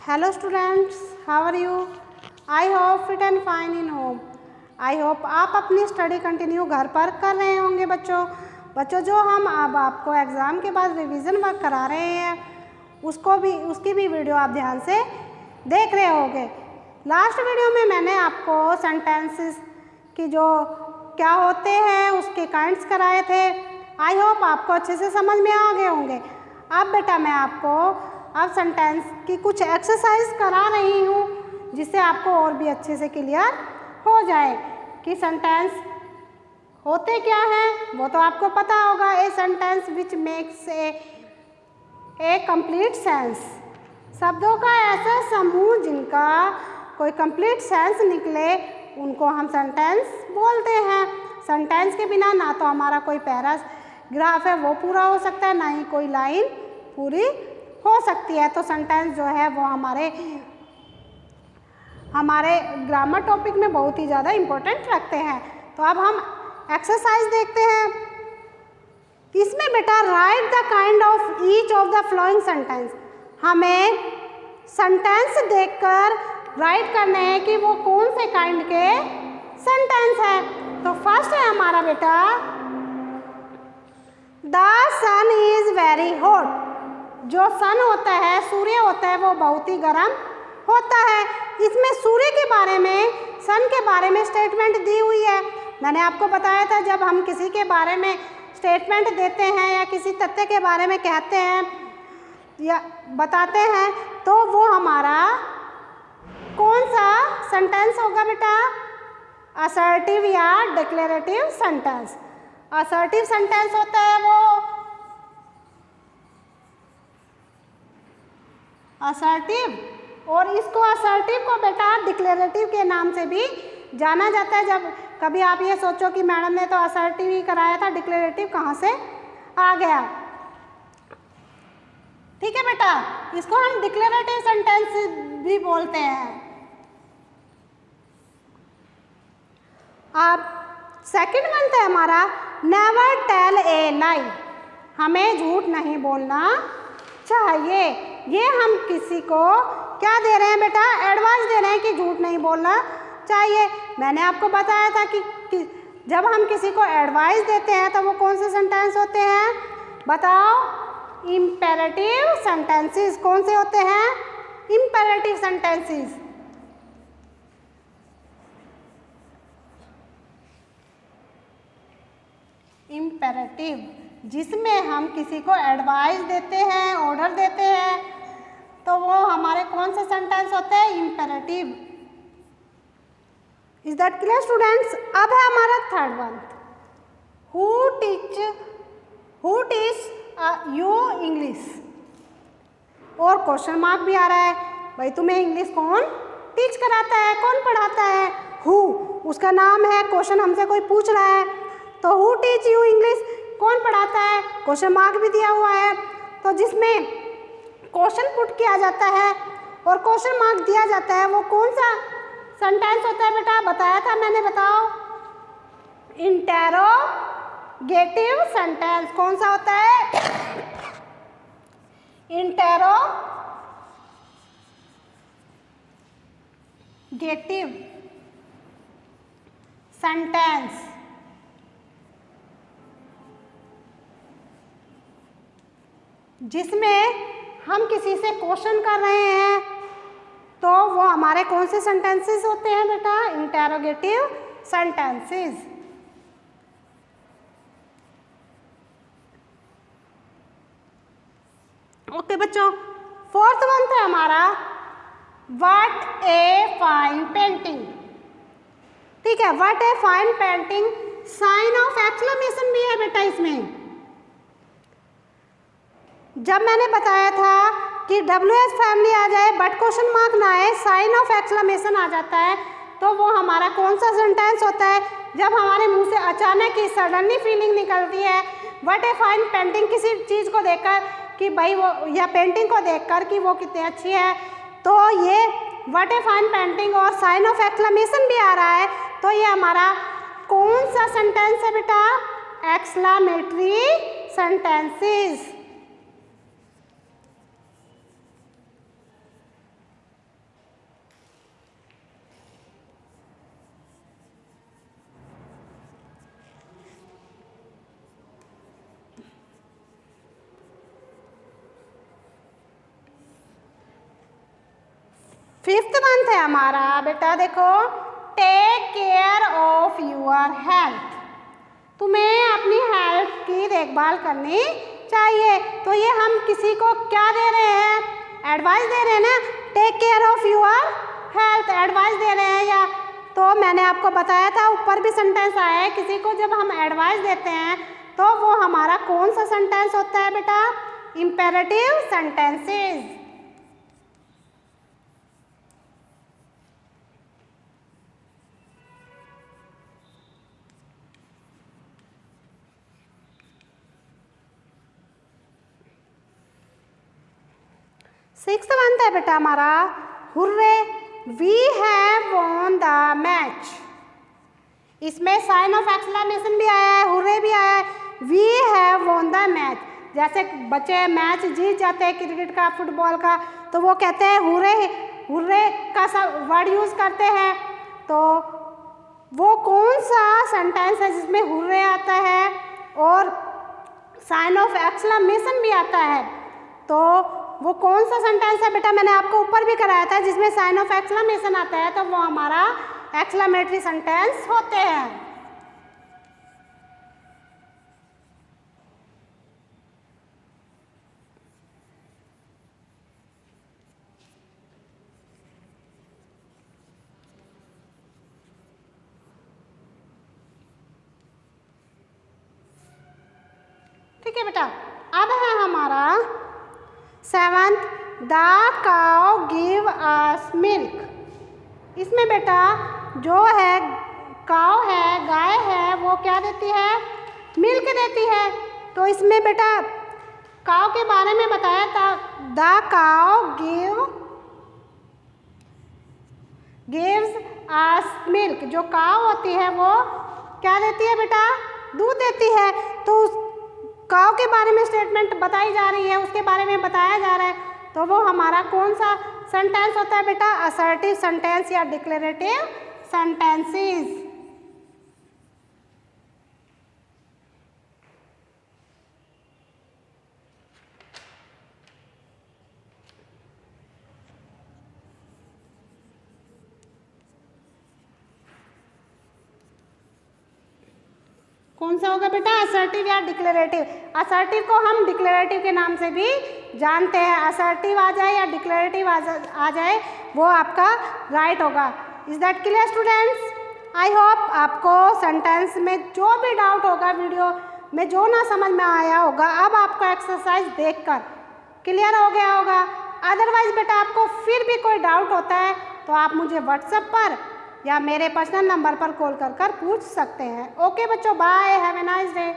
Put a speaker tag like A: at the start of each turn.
A: Hello students, how are you? I hope fit and fine in home. I hope आप अपनी study continue घर पर कर रहे होंगे बच्चों जो हम अब आपको एग्ज़ाम के बाद रिवीजन वर्क करा रहे हैं उसकी भी वीडियो आप ध्यान से देख रहे होंगे। लास्ट वीडियो में मैंने आपको सेंटेंसेस की जो क्या होते हैं उसके काइंड्स कराए थे। आई होप आपको अच्छे से समझ में आ गए होंगे। अब बेटा मैं आपको अब सेंटेंस की कुछ एक्सरसाइज करा रही हूँ जिससे आपको और भी अच्छे से क्लियर हो जाए कि सेंटेंस होते क्या हैं। वो तो आपको पता होगा। A sentence which makes a complete sense, शब्दों का ऐसा समूह जिनका कोई कंप्लीट सेंस निकले उनको हम सेंटेंस बोलते हैं। सेंटेंस के बिना ना तो हमारा कोई पैराग्राफ है वो पूरा हो सकता है, ना ही कोई लाइन पूरी हो सकती है। तो सेंटेंस जो है वो हमारे ग्रामर टॉपिक में बहुत ही ज़्यादा इम्पोर्टेंट रखते हैं। तो अब हम एक्सरसाइज देखते हैं। इसमें बेटा right the kind of each of the flowing sentence, हमें सेंटेंस देखकर राइट करने हैं कि वो कौन से काइंड के सेंटेंस है। तो फर्स्ट है हमारा बेटा the son is very hot. जो सन होता है, सूर्य होता है, वो बहुत ही गर्म होता है। इसमें सूर्य के बारे में, सन के बारे में स्टेटमेंट दी हुई है। मैंने आपको बताया था जब हम किसी के बारे में स्टेटमेंट देते हैं या किसी तथ्य के बारे में कहते हैं या बताते हैं तो वो हमारा कौन सा सेंटेंस होगा बेटा? असर्टिव या डिक्लेरेटिव सेंटेंस। असर्टिव सेंटेंस होता है वो असर्टिव, और इसको असर्टिव को बेटा डिक्लेरेटिव के नाम से भी जाना जाता है। जब कभी आप ये सोचो कि मैडम ने तो असर्टिव ही कराया था, डिक्लेरेटिव कहाँ से आ गया। ठीक है बेटा, इसको हम डिक्लेरेटिव सेंटेंस भी बोलते हैं। अब सेकंड वन है हमारा नेवर टेल ए लाई। हमें झूठ नहीं बोलना चाहिए। ये हम किसी को क्या दे रहे हैं बेटा? एडवाइस दे रहे हैं कि झूठ नहीं बोलना चाहिए। मैंने आपको बताया था कि जब हम किसी को एडवाइस देते हैं तो वो कौन से सेंटेंस होते हैं बताओ? Imperative sentences. कौन से होते हैं? Imperative sentences. इम्पेरेटिव, जिसमें हम किसी को एडवाइस देते हैं, ऑर्डर देते हैं, तो वो हमारे कौन से सेंटेंस होते हैं? Imperative. Is that clear students? अब है हमारा third one, who teach you English. और क्वेश्चन मार्क भी आ रहा है, भाई तुम्हें इंग्लिश कौन टीच कराता है, कौन पढ़ाता है? हु, उसका नाम है, क्वेश्चन हमसे कोई पूछ रहा है, तो हु टीच यू इंग्लिश, कौन पढ़ाता है? क्वेश्चन मार्क भी दिया हुआ है। तो जिसमें क्वेश्चन पुट किया जाता है और क्वेश्चन मार्क दिया जाता है वो कौन सा सेंटेंस होता है बेटा? बताया था मैंने, बताओ। Interrogative sentence. कौन सा होता है? Interrogative sentence. जिसमें हम किसी से क्वेश्चन कर रहे हैं तो वो हमारे कौन से सेंटेंसेस होते हैं बेटा? Interrogative sentences. ओके बच्चों, फोर्थ वन था हमारा व्हाट ए फाइन पेंटिंग। ठीक है, what a fine painting, sign of exclamation भी है बेटा इसमें। जब मैंने बताया था कि WH फैमिली आ जाए बट क्वेश्चन मार्क ना आए, साइन ऑफ एक्सक्लेमेशन आ जाता है, तो वो हमारा कौन सा सेंटेंस होता है? जब हमारे मुंह से अचानक ही सडनली फीलिंग निकलती है व्हाट ए फाइन पेंटिंग, किसी चीज़ को देखकर कि भाई वो, या पेंटिंग को देखकर कि वो कितनी अच्छी है, तो ये व्हाट ए फाइन पेंटिंग और साइन ऑफ एक्सक्लेमेशन भी आ रहा है। तो ये हमारा कौन सा सेंटेंस है बेटा? Exclamatory sentences. 5th मंथ है हमारा बेटा, देखो take care of your health, तुम्हें अपनी हेल्थ की देखभाल करनी चाहिए। तो ये हम किसी को क्या दे रहे हैं, एडवाइस दे रहे हैं ना, take care of your health advice दे रहे हैं। या तो मैंने आपको बताया था ऊपर भी सेंटेंस आया है, किसी को जब हम एडवाइस देते हैं तो वो हमारा कौन सा सेंटेंस होता है बेटा, इंपेरेटिव सेंटेंसेस। सिक्स्थ मंथ है बेटा हमारा, hurray we have won the match. इसमें साइन ऑफ एक्सक्लेमेशन भी आया है, हुर्रे भी आया है, we have won the match. जैसे बच्चे मैच जीत जाते हैं क्रिकेट का, फुटबॉल का, तो वो कहते हैं हुर्रे, हुर्रे का वर्ड यूज़ करते हैं। तो वो कौन सा सेंटेंस है जिसमें हुर्रे आता है और साइन ऑफ एक्सक्लेमेशन भी आता है? तो वो कौन सा सेंटेंस है बेटा, मैंने आपको ऊपर भी कराया था, जिसमें साइन ऑफ एक्सक्लेमेशन आता है, तो वो हमारा एक्सक्लेमेटरी सेंटेंस होते हैं। ठीक है बेटा, अब है हमारा 7th, the cow give us milk. इसमें बेटा जो है काउ है, गाय है, वो क्या देती है, मिल्क देती है। तो इसमें बेटा काउ के बारे में बताया था, the cow gives us milk. जो काउ होती है वो क्या देती है बेटा, दूध देती है। तो काउ के बारे में स्टेटमेंट बताई जा रही है, उसके बारे में बताया जा रहा है, तो वो हमारा कौन सा सेंटेंस होता है बेटा, असर्टिव सेंटेंस या डिक्लेरेटिव सेंटेंसेस। कौन सा होगा बेटा, असर्टिव या डिक्लेरेटिव? असर्टिव को हम डिक्लेरेटिव के नाम से भी जानते हैं। असर्टिव आ जाए या डिक्लेरेटिव आ जाए, वो आपका राइट होगा। Is that clear students? I hope आपको सेंटेंस में जो भी डाउट होगा, वीडियो में जो ना समझ में आया होगा, अब आपको एक्सरसाइज देखकर क्लियर हो गया होगा। अदरवाइज बेटा आपको फिर भी कोई डाउट होता है तो आप मुझे व्हाट्सएप पर या मेरे पर्सनल नंबर पर कॉल कर पूछ सकते हैं। ओके बच्चों, bye, have a nice day.